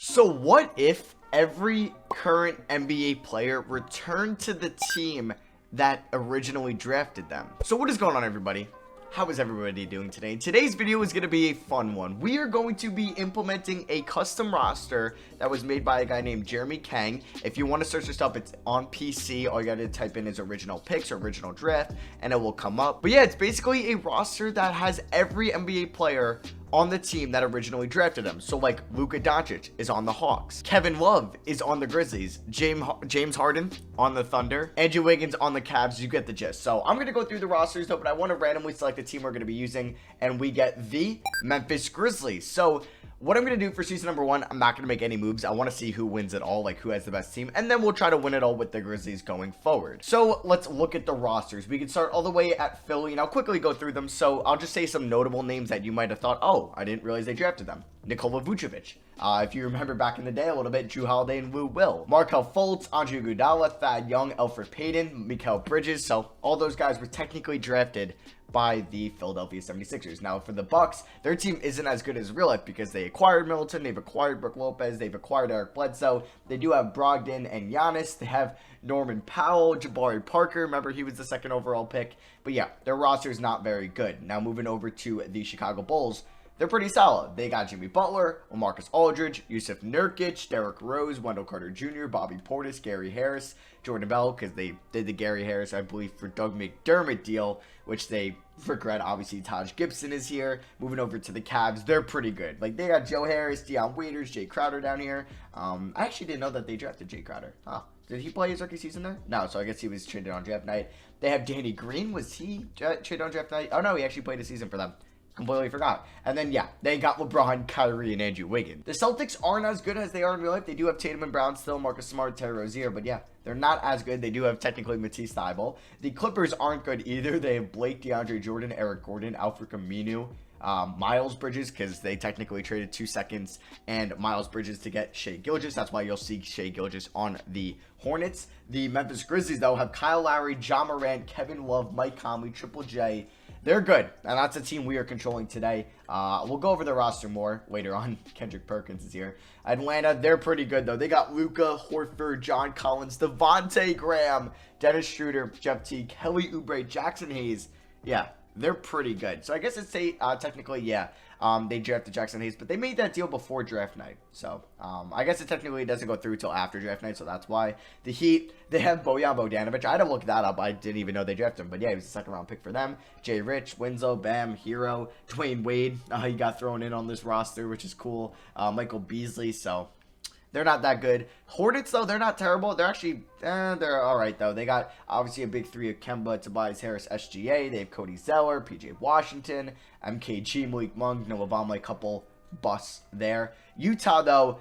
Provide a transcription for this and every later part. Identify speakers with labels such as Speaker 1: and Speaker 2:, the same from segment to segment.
Speaker 1: So what if every current NBA player returned to the team that originally drafted them? So what is going on, everybody? How is everybody doing today? Today's video is going to be a fun one. We are going to be implementing a custom roster that was made by a guy named Jeremy Kang. If you want to search this up, it's on PC. All you got to type in is original picks or original draft, and it will come up. But yeah, it's basically a roster that has every NBA player on the team that originally drafted him. So like Luka Doncic is on the Hawks, Kevin Love is on the Grizzlies, James Harden on the Thunder, Andrew Wiggins on the Cavs. You get the gist. So I'm gonna go through the rosters though, but I want to randomly select the team we're gonna be using, and we get the Memphis Grizzlies. So what I'm going to do for season number 1, I'm not going to make any moves. I want to see who wins it all, like who has the best team, and then we'll try to win it all with the Grizzlies going forward. So let's look at the rosters. We can start all the way at Philly, and I'll quickly go through them. So I'll just say some notable names that you might have thought, oh, I didn't realize they drafted them. Nikola Vucevic. If you remember back in the day a little bit, Drew Holiday and Lou Will. Markelle Fultz, Andre Iguodala, Thad Young, Elfrid Payton, Mikal Bridges. So all those guys were technically drafted by the Philadelphia 76ers. Now for the Bucks, their team isn't as good as real life because they acquired Middleton, they've acquired Brook Lopez, they've acquired Eric Bledsoe, they do have Brogdon and Giannis, they have Norman Powell, Jabari Parker, remember he was the second overall pick. But yeah, their roster is not very good. Now moving over to the Chicago Bulls, they're pretty solid. They got Jimmy Butler, LaMarcus Aldridge, Yusuf Nurkic, Derrick Rose, Wendell Carter Jr., Bobby Portis, Gary Harris, Jordan Bell, because they did the Gary Harris, I believe, for Doug McDermott deal, which they regret. Obviously, Taj Gibson is here. Moving over to the Cavs, they're pretty good. Like, they got Joe Harris, Deion Waiters, Jay Crowder down here. I actually didn't know that they drafted Jay Crowder. Huh. Did he play his rookie season there? No, so I guess he was traded on draft night. They have Danny Green. Was he traded on draft night? Oh, no, he actually played a season for them. Completely forgot. And then, yeah, they got LeBron, Kyrie, and Andrew Wiggins. The Celtics aren't as good as they are in real life. They do have Tatum and Brown still, Marcus Smart, Terry Rozier, but yeah, they're not as good. They do have technically Matisse Thybulle. The Clippers aren't good either. They have Blake, DeAndre Jordan, Eric Gordon, Alfred Camino, Miles Bridges, because they technically traded 2 seconds and Miles Bridges to get Shai Gilgeous. That's why you'll see Shai Gilgeous on the Hornets. The Memphis Grizzlies, though, have Kyle Lowry, Ja Morant, Kevin Love, Mike Conley, Triple J. They're good, and that's a team we are controlling today. We'll go over the roster more later on. Kendrick Perkins is here. Atlanta, they're pretty good, though. They got Luka, Horford, John Collins, Devontae Graham, Dennis Schroeder, Jeff Teague, Kelly Oubre, Jackson Hayes. Yeah, they're pretty good. So I guess it's technically, yeah, they drafted Jackson Hayes, but they made that deal before draft night. So I guess it technically doesn't go through till after draft night, so that's why. The Heat, they have Bojan Bogdanovic. I had to look that up. I didn't even know they drafted him, but yeah, he was a second-round pick for them. Jay Rich, Winslow, Bam, Hero, Dwayne Wade. He got thrown in on this roster, which is cool. Michael Beasley, so they're not that good. Hornets, though, they're not terrible. They're actually, they're all right, though. They got, obviously, a big three of Kemba, Tobias Harris, SGA. They have Cody Zeller, PJ Washington, MKG, Malik Monk, Noah Vonleh, a couple busts there. Utah, though,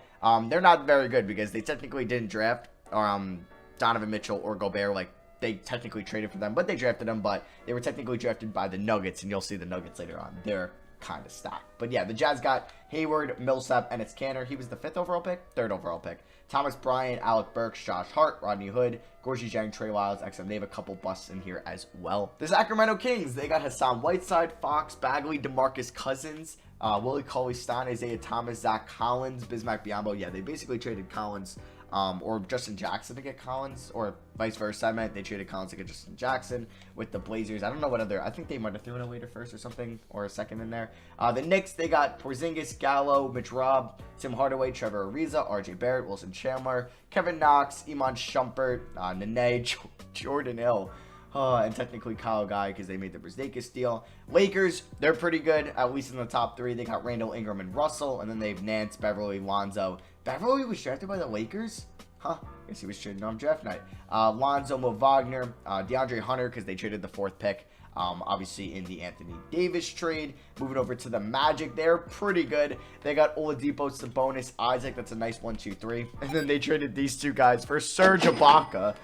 Speaker 1: they're not very good because they technically didn't draft Donovan Mitchell or Gobert. Like, they technically traded for them, but they drafted them. But they were technically drafted by the Nuggets, and you'll see the Nuggets later on. They're kind of stacked. But yeah, the Jazz got Hayward, Millsap, Enes Kanter. He was the 5th overall pick, 3rd overall pick. Thomas Bryant, Alec Burks, Josh Hart, Rodney Hood, Gorgie Jang, Trey Lyles, XM. They have a couple busts in here as well. The Sacramento Kings, they got Hassan Whiteside, Fox, Bagley, DeMarcus Cousins, Willie Cauley-Stein, Isaiah Thomas, Zach Collins, Bismack Biyombo. Yeah, they basically traded Collins or Justin Jackson to get Collins, or vice versa. I meant they traded Collins to get Justin Jackson with the Blazers. I don't know what other, I think they might have thrown a later first or something, or a second in there. The Knicks, they got Porzingis, Gallo, Mitch Robb, Tim Hardaway, Trevor Ariza, RJ Barrett, Wilson Chandler, Kevin Knox, Iman Shumpert, Nene, Jordan Hill, and technically Kyle Guy because they made the Brzezikis deal. Lakers, they're pretty good, at least in the top 3. They got Randall, Ingram, and Russell, and then they have Nance, Beverly, Lonzo. Beverly was drafted by the Lakers? Huh. Guess he was traded on draft night. Lonzo, Mo Wagner, DeAndre Hunter, because they traded the 4th pick. Obviously in the Anthony Davis trade. Moving over to the Magic, they're pretty good. They got Oladipo, Sabonis, Isaac. That's a nice 1-2-3. And then they traded these two guys for Serge Ibaka.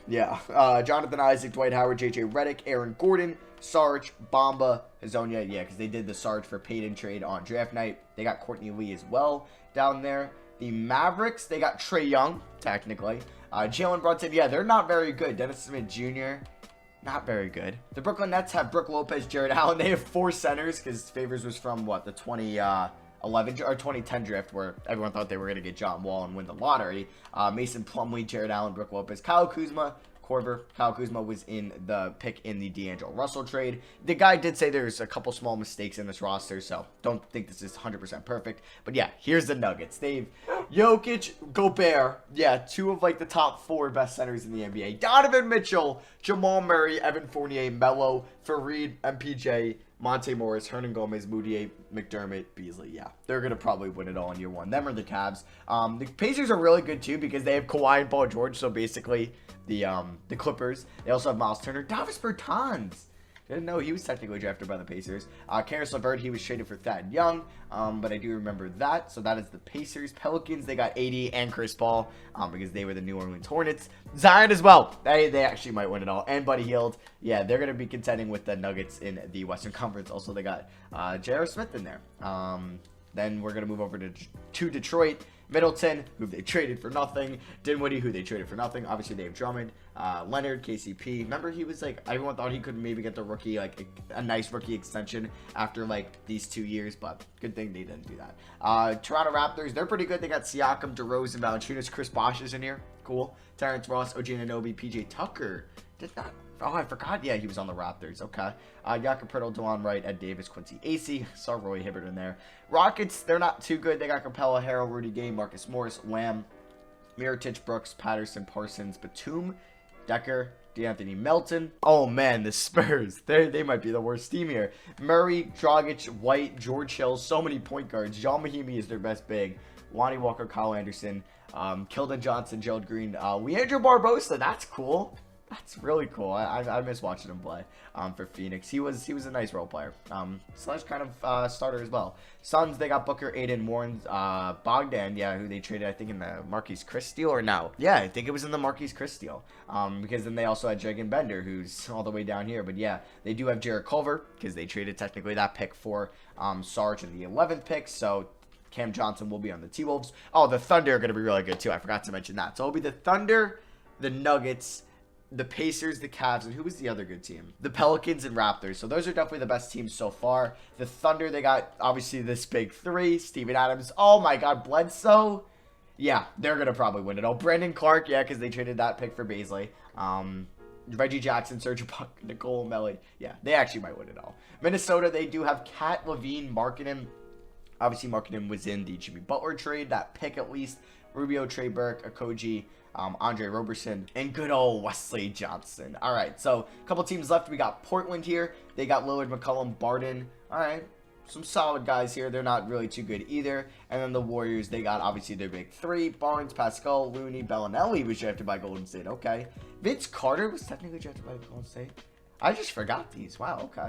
Speaker 1: Yeah, Jonathan Isaac, Dwight Howard, JJ Redick, Aaron Gordon, Sarge, Bamba, Hazonia. Yeah, because they did the Sarge for Payton trade on draft night. They got Courtney Lee as well down there. The Mavericks, they got Trae Young, technically. Jalen Brunson, yeah, they're not very good. Dennis Smith Jr., not very good. The Brooklyn Nets have Brook Lopez, Jared Allen. They have 4 centers because Favors was from, what, the 2011 or 2010 draft where everyone thought they were going to get John Wall and win the lottery. Mason Plumlee, Jared Allen, Brook Lopez, Kyle Kuzma, Korver. Kyle Kuzma was in the pick in the D'Angelo Russell trade. The guy did say there's a couple small mistakes in this roster, so don't think this is 100% perfect. But yeah, here's the Nuggets. They've Jokic, Gobert. Yeah, two of like the top 4 best centers in the NBA. Donovan Mitchell, Jamal Murray, Evan Fournier, Melo, Fareed, MPJ, Monte Morris, Hernan Gomez, Moutier, McDermott, Beasley. Yeah, they're going to probably win it all in year 1. Them or the Cavs. The Pacers are really good too because they have Kawhi and Paul George, so basically the Clippers. They also have Miles Turner. Davis Bertans. Didn't know he was technically drafted by the Pacers. Karis LeVert, he was traded for Thad Young, but I do remember that. So that is the Pacers. Pelicans, they got AD and Chris Paul because they were the New Orleans Hornets. Zion as well. They actually might win it all. And Buddy Hield. Yeah, they're going to be contending with the Nuggets in the Western Conference. Also, they got J.R. Smith in there. Then we're going to move over to Detroit. Middleton, who they traded for nothing. Dinwiddie, who they traded for nothing. Obviously, they have Drummond. Leonard, KCP. Remember, he was like, everyone thought he could maybe get the rookie, like a nice rookie extension after like these 2 years, but good thing they didn't do that. Toronto Raptors, they're pretty good. They got Siakam, DeRozan, Valanciunas, Chris Bosh is in here. Cool. Terrence Ross, OG Anunoby, PJ Tucker. Did not. Oh, I forgot. Yeah, he was on the Raptors. Okay. Jakob Poeltl, DeLon Wright, Ed Davis, Quincy Acey. Saw Roy Hibbert in there. Rockets, they're not too good. They got Capella, Harrell, Rudy Gay, Marcus Morris, Lamb, Mirotic, Brooks, Patterson, Parsons, Batum, Decker, DeAnthony Melton. Oh, man, the Spurs. They might be the worst team here. Murray, Dragic, White, George Hill. So many point guards. John Mahimi is their best big. Lonnie Walker, Kyle Anderson, Keldon Johnson, Gerald Green, Leandro Barbosa. That's cool. That's really cool. I miss watching him play for Phoenix. He was a nice role player. Slash kind of starter as well. Suns, they got Booker, Aiden, Warren, Bogdan, yeah, who they traded, I think, in the Marquise Chris deal, or no? Yeah, I think it was in the Marquise Chris deal. Because then they also had Dragan Bender, who's all the way down here. But yeah, they do have Jarrett Culver, because they traded technically that pick for Sarge in the 11th pick, so Cam Johnson will be on the T-Wolves. Oh, the Thunder are going to be really good, too. I forgot to mention that. So it'll be the Thunder, the Nuggets, the Pacers, the Cavs, and who was the other good team? The Pelicans and Raptors. So those are definitely the best teams so far. The Thunder, they got, obviously, this big 3. Steven Adams. Oh, my God. Bledsoe. Yeah, they're going to probably win it all. Brandon Clark, yeah, because they traded that pick for Baisley. Reggie Jackson, Serge Ibaka, Nicole Melly. Yeah, they actually might win it all. Minnesota, they do have Kat Levine, Markkanen. Obviously, Markkanen was in the Jimmy Butler trade. That pick, at least. Rubio, Trey Burke, Okogie, Andre Roberson, and good old Wesley Johnson. All right, so a couple teams left. We got Portland here. They got Lillard, McCollum, Barton. All right, some solid guys here. They're not really too good either. And then the Warriors, they got obviously their big 3. Barnes, Pascal, Looney, Bellinelli was drafted by Golden State. Okay. Vince Carter was technically drafted by Golden State. I just forgot these. Wow, okay.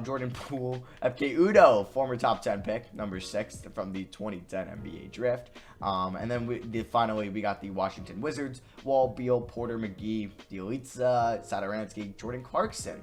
Speaker 1: Jordan Poole, FK Udo, former top 10 pick, number 6 from the 2010 NBA draft. And then finally we got the Washington Wizards, Wall, Beal, Porter, McGee, Dielitsa, Satoransky, Jordan Clarkson.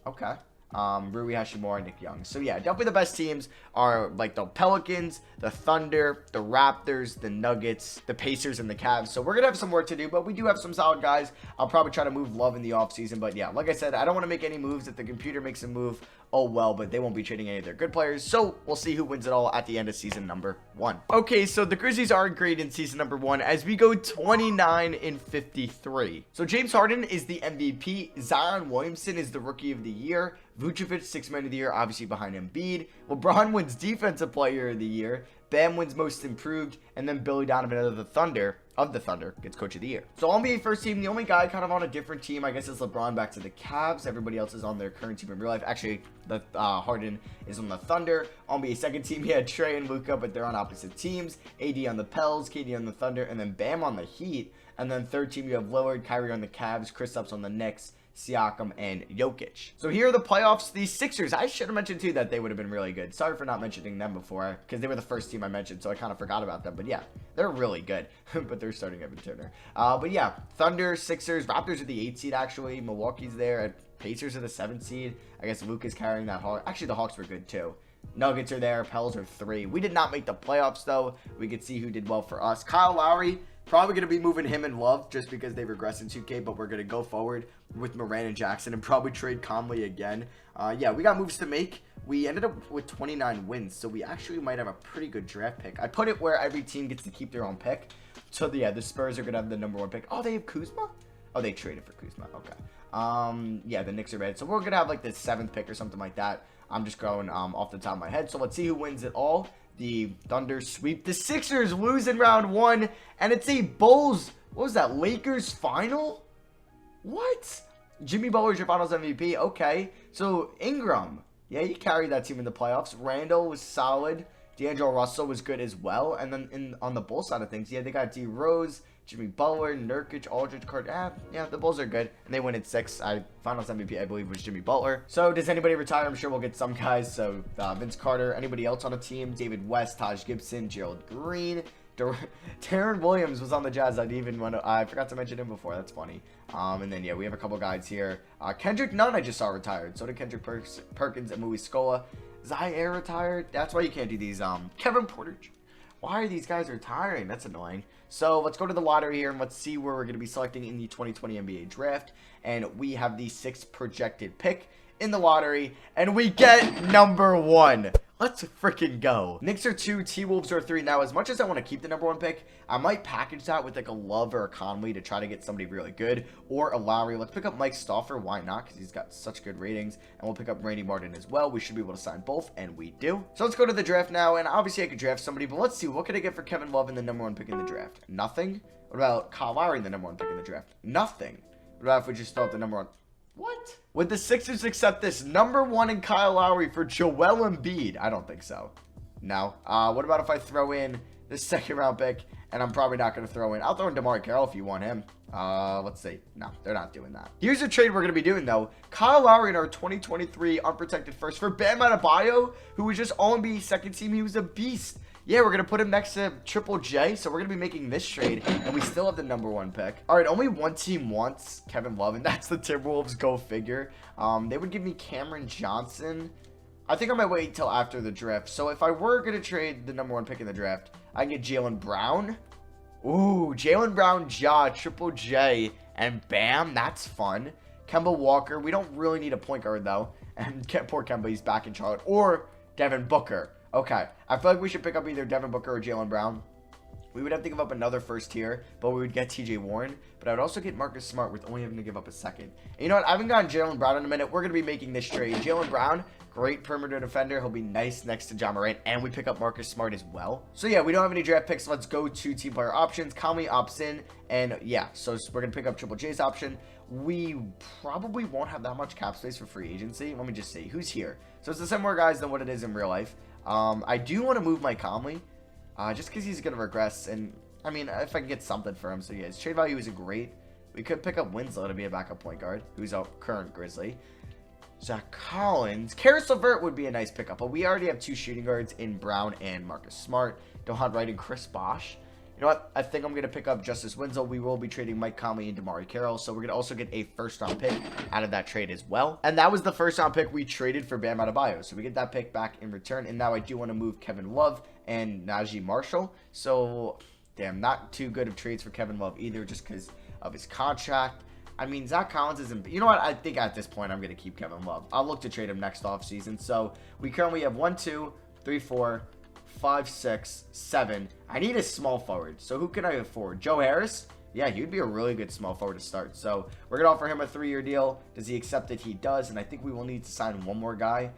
Speaker 1: Okay. Rui Hashimura, Nick Young. So yeah, definitely the best teams are like the Pelicans, the Thunder, the Raptors, the Nuggets, the Pacers, and the Cavs. So we're gonna have some work to do, but we do have some solid guys. I'll probably try to move Love in the offseason, but yeah, like I said, I don't want to make any moves. If the computer makes a move, oh well, but they won't be trading any of their good players. So we'll see who wins it all at the end of season number 1. Okay, so the Grizzlies are great in season number 1 as we go 29-53. So James Harden is the MVP. Zion Williamson is the Rookie of the Year. Vucevic, 6th Man of the Year, obviously behind Embiid. LeBron wins Defensive Player of the Year. Bam wins Most Improved, and then Billy Donovan of the Thunder gets Coach of the Year. So NBA first team, the only guy kind of on a different team, I guess, is LeBron back to the Cavs. Everybody else is on their current team in real life. Actually, the Harden is on the Thunder. NBA second team, he had Trey and Luka, but they're on opposite teams. AD on the Pels, KD on the Thunder, and then Bam on the Heat. And then third team, you have Lillard, Kyrie on the Cavs, Kristaps on the Knicks, Siakam, and Jokic. So here are the playoffs. The Sixers, I should have mentioned too that they would have been really good. Sorry for not mentioning them before, because they were the first team I mentioned, so I kind of forgot about them. But yeah, they're really good, but they're starting Evan Turner. But yeah, Thunder, Sixers, Raptors are the 8th seed actually. Milwaukee's there. Pacers are the 7th seed. I guess Luke is carrying that Hawk. Actually, the Hawks were good too. Nuggets are there. Pels are 3. We did not make the playoffs though. We could see who did well for us. Kyle Lowry, Probably going to be moving him and Love just because they regressed in 2K, but we're going to go forward with Moran and Jackson and probably trade Conley again. Yeah, we got moves to make. We ended up with 29 wins, so we actually might have a pretty good draft pick. I put it where every team gets to keep their own pick. So, yeah, the Spurs are going to have the #1 pick. Oh, they have Kuzma? Oh, they traded for Kuzma. Okay. Yeah, the Knicks are red. So, we're going to have, like, the 7th pick or something like that. I'm just going off the top of my head. So, let's see who wins it all. The Thunder sweep the Sixers, lose in round 1. And it's a Bulls, what was that, Lakers final? What? Jimmy Butler's your finals MVP. Okay. So, Ingram. Yeah, he carried that team in the playoffs. Randall was solid. D'Angelo Russell was good as well. And then on the Bulls side of things, yeah, they got D. Rose, Jimmy Butler, Nurkic, Aldridge, Carter. Yeah, the Bulls are good. And they win at 6. Finals MVP, I believe, was Jimmy Butler. So, does anybody retire? I'm sure we'll get some guys. So, Vince Carter. Anybody else on the team? David West, Taj Gibson, Gerald Green. Taron Williams was on the Jazz. I forgot to mention him before. That's funny. And then, yeah, we have a couple guys here. Kendrick Nunn, I just saw retired. So did Kendrick Perkins and Louis Scola. Zaire retired. That's why you can't do these. Kevin Porter. Why are these guys retiring? That's annoying. So let's go to the lottery here and let's see where we're going to be selecting in the 2020 NBA draft. And we have the 6th projected pick in the lottery. And we get #1. Let's freaking go. Knicks are 2, T-Wolves are 3. Now, as much as I want to keep the #1 pick, I might package that with like a Love or a Conley to try to get somebody really good. Or a Lowry. Let's pick up Mike Stauffer. Why not? Because he's got such good ratings. And we'll pick up Randy Martin as well. We should be able to sign both, and we do. So let's go to the draft now. And obviously I could draft somebody, but let's see. What could I get for Kevin Love in the #1 pick in the draft? Nothing. What about Kyle Lowry in the #1 pick in the draft? Nothing. What about if we just start the #1? What? Would the Sixers accept this #1 in Kyle Lowry for Joel Embiid? I don't think so. No. What about if I throw in the 2nd round pick, and I'm probably not going to throw in. I'll throw in DeMar Carroll if you want him. Let's see. No, they're not doing that. Here's a trade we're going to be doing, though. Kyle Lowry in our 2023 unprotected first for Bam Adebayo, who was just All-NBA 2nd team. He was a beast. Yeah, we're going to put him next to Triple J, so we're going to be making this trade, and we still have the #1 pick. All right, only one team wants Kevin Love, and that's the Timberwolves. Go figure. They would give me Cameron Johnson. I think I might wait until after the draft. So if I were going to trade the #1 pick in the draft, I can get Jaylen Brown. Ooh, Jaylen Brown, Ja, Triple J, and Bam. That's fun. Kemba Walker. We don't really need a point guard, though. And poor Kemba, he's back in Charlotte. Or Devin Booker. Okay, I feel like we should pick up either Devin Booker or Jaylen Brown. We would have to give up another first tier, but we would get TJ Warren. But I would also get Marcus Smart with only having to give up a 2nd. And you know what? I haven't gotten Jaylen Brown in a minute. We're going to be making this trade. Jaylen Brown, great perimeter defender. He'll be nice next to Ja Morant. And we pick up Marcus Smart as well. So yeah, we don't have any draft picks. Let's go to team player options. Conley opts in. And yeah, so we're going to pick up Triple J's option. We probably won't have that much cap space for free agency. Let me just see. Who's here? So it's the same more guys than what it is in real life. I do want to move my Conley, just because he's going to regress, and, I mean, if I can get something for him, so yeah, his trade value isn't great. We could pick up Winslow to be a backup point guard, who's a current Grizzly. Zach Collins. Karis LeVert would be a nice pickup, but we already have 2 shooting guards in Brown and Marcus Smart. Dohan Wright and Chris Bosh. You know what? I think I'm going to pick up Justice Winslow. We will be trading Mike Conley and DeMar Carroll. So we're going to also get a 1st round pick out of that trade as well. And that was the 1st round pick we traded for Bam Adebayo. So we get that pick back in return. And now I do want to move Kevin Love and Najee Marshall. So, damn, not too good of trades for Kevin Love either, just because of his contract. I mean, Zach Collins isn't... You know what? I think at this point I'm going to keep Kevin Love. I'll look to trade him next offseason. So we currently have 1, 2, 3, 4... 5, 6, 7. I need a small forward. So who can I afford? Joe Harris? Yeah, he would be a really good small forward to start. So we're going to offer him a 3-year deal. Does he accept it? He does. And I think we will need to sign one more guy.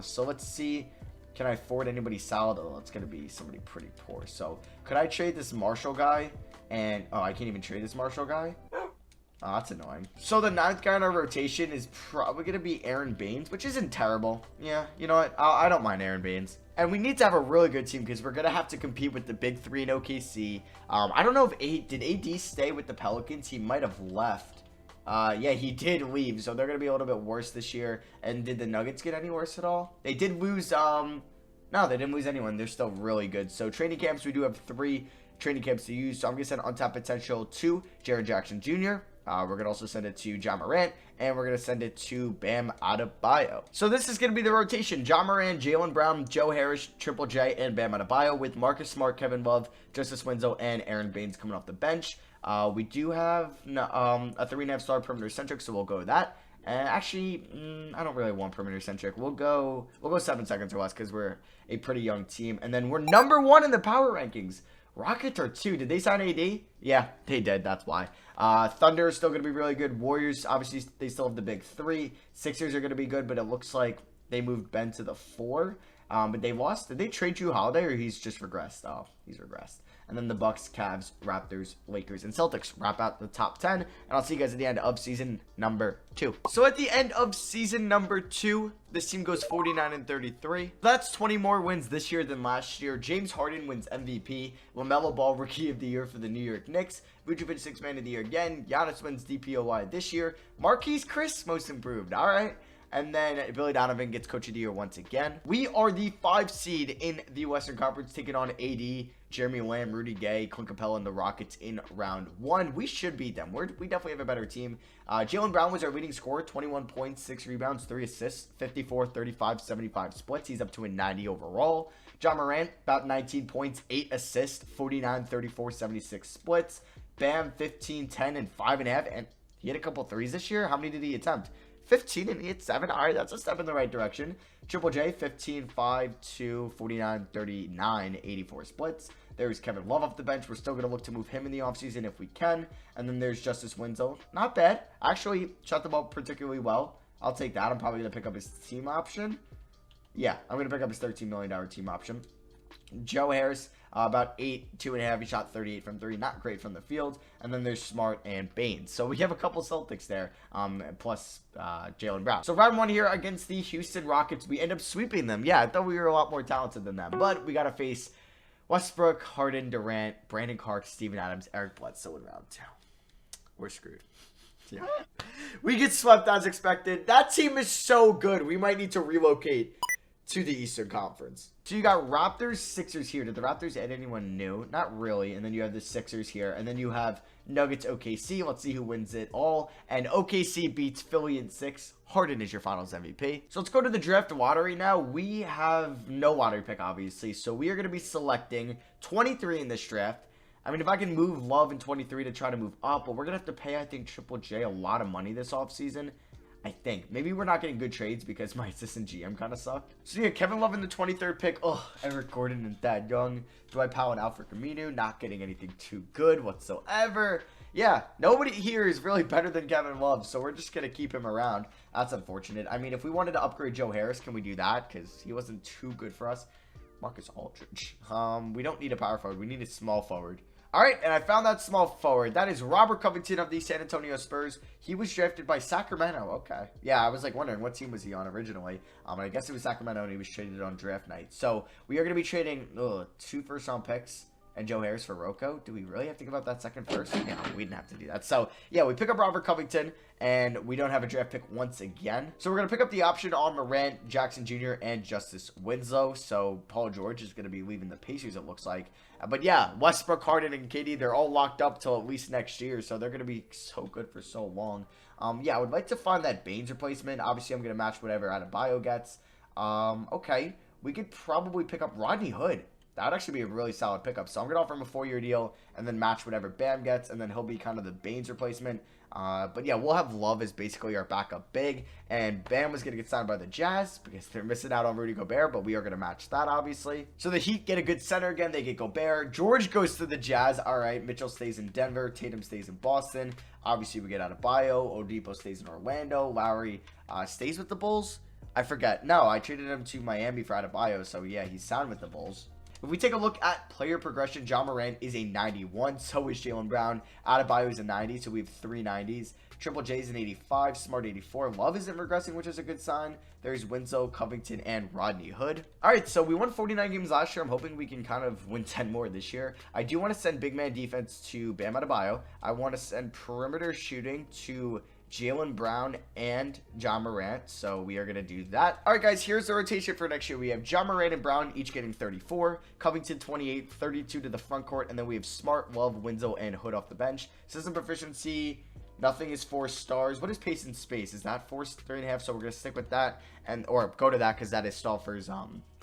Speaker 1: So let's see. Can I afford anybody solid? Oh, it's going to be somebody pretty poor. So could I trade this Marshall guy? And, oh, I can't even trade this Marshall guy? Oh, that's annoying. So the 9th guy in our rotation is probably going to be Aaron Baines, which isn't terrible. Yeah, you know what? I don't mind Aaron Baines. And we need to have a really good team because we're going to have to compete with the big 3 in OKC. I don't know if did AD stay with the Pelicans? He might have left. Yeah, he did leave. So they're going to be a little bit worse this year. And did the Nuggets get any worse at all? They did lose. No, they didn't lose anyone. They're still really good. So training camps, we do have 3 training camps to use. So I'm going to send untapped potential to Jaren Jackson Jr., We're going to also send it to Ja Morant, and we're going to send it to Bam Adebayo. So this is going to be the rotation. Ja Morant, Jaylen Brown, Joe Harris, Triple J, and Bam Adebayo, with Marcus Smart, Kevin Love, Justice Winslow, and Aaron Baines coming off the bench. We do have a 3.5-star perimeter centric, so we'll go with that. And actually, I don't really want perimeter centric. We'll go 7 seconds or less because we're a pretty young team. And then we're number 1 in the power rankings. Rockets are 2. Did they sign AD? Yeah, they did. That's why. Thunder is still going to be really good. Warriors, obviously, they still have the big 3. Sixers are going to be good, but it looks like they moved Ben to the 4. But they lost. Did they trade Drew Holiday, or he's just regressed? Oh, he's regressed. And then the Bucks, Cavs, Raptors, Lakers, and Celtics wrap out the top 10. And I'll see you guys at the end of season number 2. So at the end of season number 2, this team goes 49-33. That's 20 more wins this year than last year. James Harden wins MVP. LaMelo Ball, Rookie of the Year for the New York Knicks. Vucevic, Sixth Man of the Year again. Giannis wins DPOY this year. Marquise Chris, Most Improved. All right. And then Billy Donovan gets Coach of the Year once again. We are the 5 seed in the Western Conference, taking on AD, Jeremy Lamb, Rudy Gay, Clint Capella, and the Rockets in round 1. We should beat them. We definitely have a better team. Jaylen Brown was our leading scorer, 21 points, 6 rebounds, 3 assists, 54, 35, 75 splits. He's up to a 90 overall. Ja Morant, about 19 points, 8 assists, 49, 34, 76 splits. Bam, 15, 10, and 5.5. And he hit a couple threes this year. How many did he attempt? 15 and he hit 7. All right, that's a step in the right direction. Triple J, 15, 5, 2, 49, 39, 84 splits. There's Kevin Love off the bench. We're still going to look to move him in the offseason if we can. And then there's Justice Winslow. Not bad. Actually, shot the ball particularly well. I'll take that. I'm probably going to pick up his team option. Yeah, I'm going to pick up his $13 million team option. Joe Harris, about 8, 2.5. He shot 38 from 3. Not great from the field. And then there's Smart and Baines. So we have a couple Celtics there, plus Jaylen Brown. So round 1 here against the Houston Rockets. We end up sweeping them. Yeah, I thought we were a lot more talented than them. But we got to face Westbrook, Harden, Durant, Brandon Clark, Steven Adams, Eric Bledsoe in round 2. We're screwed. Yeah. We get swept as expected. That team is so good. We might need to relocate to the Eastern Conference. So you got Raptors, Sixers here. Did the Raptors add anyone new? Not really. And then you have the Sixers here. And then you have Nuggets, OKC. Let's see who wins it all. And OKC beats Philly in 6. Harden is your finals MVP. So let's go to the draft lottery now. We have no lottery pick, obviously. So we are going to be selecting 23 in this draft. I mean, if I can move Love in 23 to try to move up, but we're going to have to pay, I think, Triple J a lot of money this offseason. I think. Maybe we're not getting good trades because my assistant GM kind of sucked. So yeah, Kevin Love in the 23rd pick. Oh, Eric Gordon and Thad Young. Dwight Powell and Alfred Camino. Not getting anything too good whatsoever. Yeah, nobody here is really better than Kevin Love, so we're just going to keep him around. That's unfortunate. I mean, if we wanted to upgrade Joe Harris, can we do that? Because he wasn't too good for us. Marcus Aldridge. We don't need a power forward. We need a small forward. All right, and I found that small forward. That is Robert Covington of the San Antonio Spurs. He was drafted by Sacramento. Okay. Yeah, I was like wondering what team was he on originally. I guess it was Sacramento, and he was traded on draft night. So we are going to be trading 2 first-round picks and Joe Harris for Rocco. Do we really have to give up that second first? Yeah, we didn't have to do that. So, yeah, we pick up Robert Covington, and we don't have a draft pick once again. So we're going to pick up the option on Morant, Jackson Jr., and Justice Winslow. So Paul George is going to be leaving the Pacers, it looks like. But, yeah, Westbrook, Harden, and KD, they're all locked up till at least next year. So they're going to be so good for so long. Yeah, I would like to find that Baines replacement. Obviously, I'm going to match whatever Adebayo gets. Okay, we could probably pick up Rodney Hood. That would actually be a really solid pickup. So I'm going to offer him a 4-year deal and then match whatever Bam gets. And then he'll be kind of the Baines replacement. But yeah, we'll have Love as basically our backup big. And Bam was going to get signed by the Jazz because they're missing out on Rudy Gobert. But we are going to match that, obviously. So the Heat get a good center again. They get Gobert. George goes to the Jazz. All right. Mitchell stays in Denver. Tatum stays in Boston. Obviously, we get Adebayo. Oladipo stays in Orlando. Lowry stays with the Bulls. I forget. No, I traded him to Miami for Adebayo. So yeah, he's signed with the Bulls. If we take a look at player progression, Ja Morant is a 91. So is Jaylen Brown. Adebayo is a 90. So we have 3 90s. Triple J is an 85. Smart 84. Love isn't regressing, which is a good sign. There's Winslow, Covington, and Rodney Hood. All right, so we won 49 games last year. I'm hoping we can kind of win 10 more this year. I do want to send big man defense to Bam Adebayo. I want to send perimeter shooting to Jaylen Brown and Ja Morant, so we are going to do that. All right, guys, here's the rotation for next year. We have Ja Morant and Brown each getting 34, Covington 28, 32 to the front court, and then we have Smart, Love, Winslow, and Hood off the bench. System proficiency, Nothing is 4 stars. What is pace and space? Is that 3.5? So we're going to stick with that, or go to that because that is Stolfer's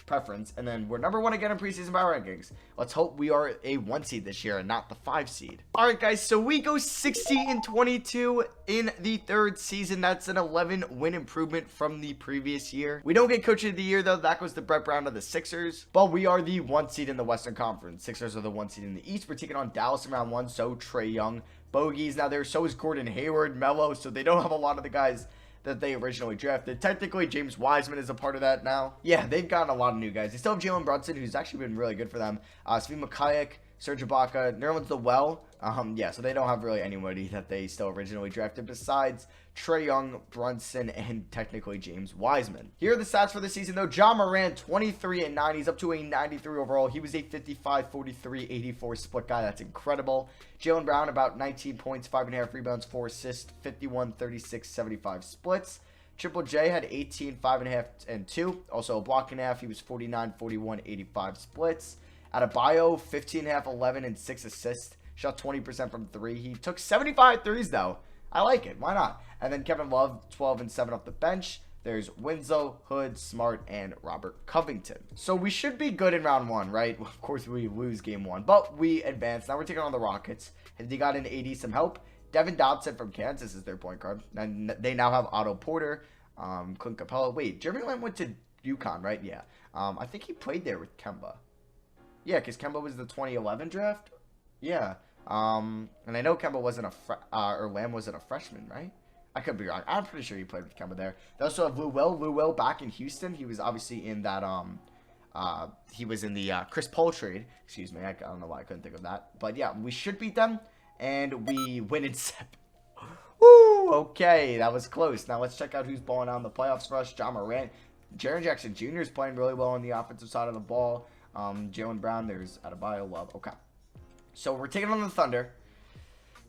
Speaker 1: preference. And then we're number 1 again in preseason power rankings. Let's hope we are a 1 seed this year and not the 5 seed. All right, guys. So we go 60-22 in the 3rd season. That's an 11 win improvement from the previous year. We don't get coach of the year though. That goes to Brett Brown of the Sixers. But we are the 1 seed in the Western Conference. Sixers are the 1 seed in the East. We're taking on Dallas in round 1. So Trae Young, Bogey's now there. So is Gordon Hayward, Melo. So they don't have a lot of the guys that they originally drafted. Technically, James Wiseman is a part of that now. Yeah, they've gotten a lot of new guys. They still have Jalen Brunson, who's actually been really good for them. Svi Mikhailiuk, Serge Ibaka, Nerlens Noel. Yeah, so they don't have really anybody that they still originally drafted besides Trae Young, Brunson, and technically James Wiseman. Here are the stats for the season, though. Ja Morant, 23-9. He's up to a 93 overall. He was a 55, 43, 84 split guy. That's incredible. Jaylen Brown, about 19 points, 5.5 rebounds, 4 assists, 51, 36, 75 splits. Triple J had 18, 5.5, and 2. Also a block and a half. He was 49, 41, 85 splits. Adebayo, 15.5, 11, and 6 assists. Shot 20% from 3. He took 75 threes, though. I like it. Why not? And then Kevin Love, 12 and 7 off the bench. There's Winslow, Hood, Smart, and Robert Covington. So we should be good in round 1, right? Of course, we lose game 1, but we advance. Now we're taking on the Rockets. And they got in AD some help. Devin Dotson from Kansas is their point guard. And they now have Otto Porter, Clint Capella. Wait, Jeremy Lamb went to UConn, right? Yeah. I think he played there with Kemba. Yeah, because Kemba was the 2011 draft. Yeah. And I know Kemba wasn't or Lamb wasn't a freshman, right? I could be wrong. I'm pretty sure he played with Kemba there. They also have Lou Will back in Houston. He was obviously in that, he was in the Chris Paul trade. Excuse me. I don't know why I couldn't think of that. But yeah, we should beat them. And we win in 7. Woo! Okay, that was close. Now let's check out who's balling out in the playoffs for us. Ja Morant. Jaren Jackson Jr. is playing really well on the offensive side of the ball. Jaylen Brown. There's Adebayo, Love. Okay. So we're taking on the Thunder,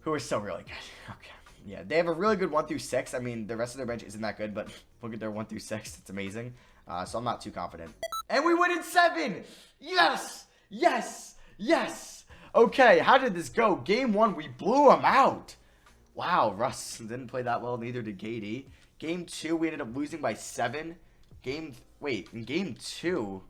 Speaker 1: who are still really good. Okay. Yeah, they have a really good 1 through 6. I mean, the rest of their bench isn't that good, but look at their 1 through 6. It's amazing. So I'm not too confident. And we win in 7! Yes! Yes! Yes! Okay, how did this go? Game 1, we blew them out. Wow, Russ didn't play that well. Neither did KD. Game 2, we ended up losing by 7. In game 2,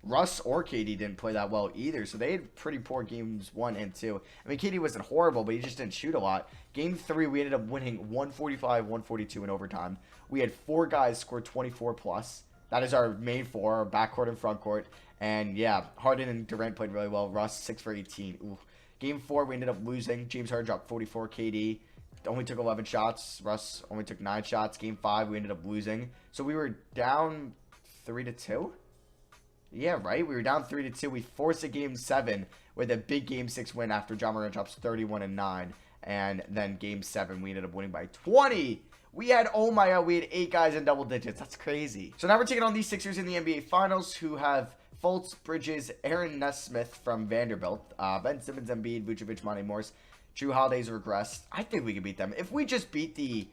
Speaker 1: Russ or KD didn't play that well either, so they had pretty poor games 1 and 2. I mean, KD wasn't horrible, but he just didn't shoot a lot. Game 3, we ended up winning 145-142 in overtime. We had 4 guys score 24 plus. That is our main 4, our backcourt and frontcourt. And yeah, Harden and Durant played really well. Russ 6 for 18. Ooh. Game 4, we ended up losing. James Harden dropped 44. KD only took 11 shots. Russ only took 9 shots. Game 5, we ended up losing. So we were down 3-2. Yeah, right? We were down 3-2. We forced a game 7 with a big game 6 win after Ja Morant drops 31 and 9. And then game 7, we ended up winning by 20. We had 8 guys in double digits. That's crazy. So now we're taking on these Sixers in the NBA Finals, who have Fultz, Bridges, Aaron Nesmith from Vanderbilt, Ben Simmons, Embiid, Vucevic, Monty Morris. Drew Holiday's regressed. I think we could beat them. If we just beat the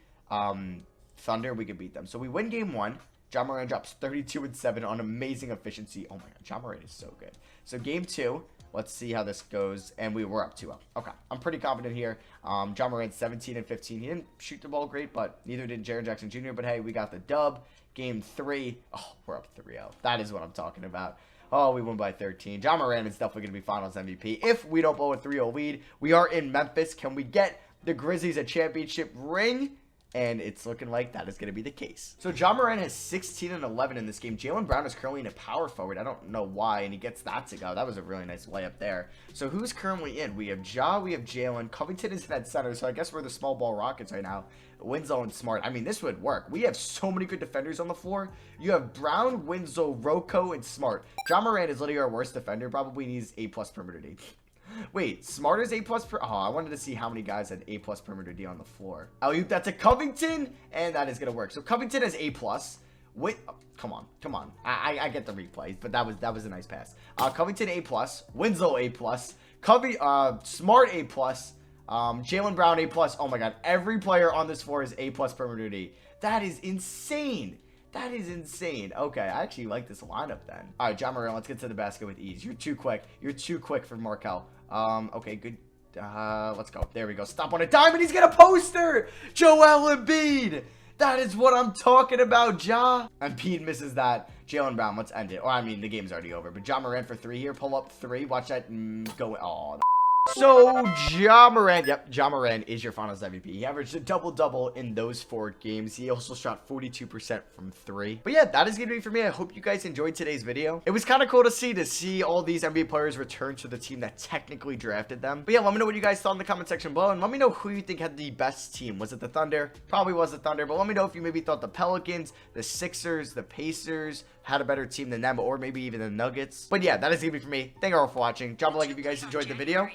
Speaker 1: Thunder, we could beat them. So we win game 1. Ja Morant drops 32 and 7 on amazing efficiency. Oh my god, Ja Morant is so good. So game 2, let's see how this goes. And we were up 2-0. Okay, I'm pretty confident here. Ja Morant 17 and 15. He didn't shoot the ball great, but neither did Jaren Jackson Jr. But hey, we got the dub. Game 3. Oh, we're up 3-0. That is what I'm talking about. Oh, we won by 13. Ja Morant is definitely going to be Finals MVP. If we don't blow a 3-0 lead, we are in Memphis. Can we get the Grizzlies a championship ring? And it's looking like that is going to be the case. So Ja Morant has 16 and 11 in this game. Jaylen Brown is currently in a power forward. I don't know why, and he gets that to go. That was a really nice layup there. So who's currently in? We have Ja, we have Jalen. Covington is in at center, so I guess we're the small ball Rockets right now. Winslow and Smart. I mean, this would work. We have so many good defenders on the floor. You have Brown, Winslow, Rocco, and Smart. Ja Morant is literally our worst defender. Probably needs A+ perimeter D. Wait, Smart is A+ per... Oh, I wanted to see how many guys had A+ perimeter D on the floor. Alley-oop that to Covington, and that is going to work. So Covington has A+. Wait, oh, come on. I get the replays, but that was a nice pass. Covington A+, Winslow A+, Smart A+, Jaylen Brown A+. Oh my god, every player on this floor is A+ perimeter D. That is insane. That is insane. Okay, I actually like this lineup then. All right, Ja Morant, let's get to the basket with ease. You're too quick. You're too quick for Markel. Okay, good. Let's go. There we go. Stop on a dime, and he's got a poster. Joel Embiid. That is what I'm talking about, Ja. Embiid misses that. Jaylen Brown, let's end it. Or, I mean, the game's already over. But Ja Morant for 3 here. Pull up 3. Watch that go. Oh, so, Ja Morant, yep, Ja Morant is your finals MVP. He averaged a double-double in those 4 games. He also shot 42% from 3. But yeah, that is going to be for me. I hope you guys enjoyed today's video. It was kind of cool to see all these NBA players return to the team that technically drafted them. But yeah, let me know what you guys thought in the comment section below. And let me know who you think had the best team. Was it the Thunder? Probably was the Thunder. But let me know if you maybe thought the Pelicans, the Sixers, the Pacers had a better team than them. Or maybe even the Nuggets. But yeah, that is going to be for me. Thank you all for watching. Drop a like if you guys enjoyed the video.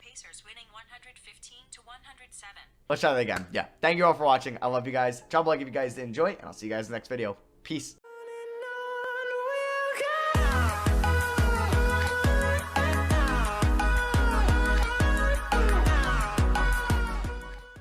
Speaker 1: Let's try that again. Yeah. Thank you all for watching. I love you guys. Drop a like if you guys did enjoy, and I'll see you guys in the next video. Peace.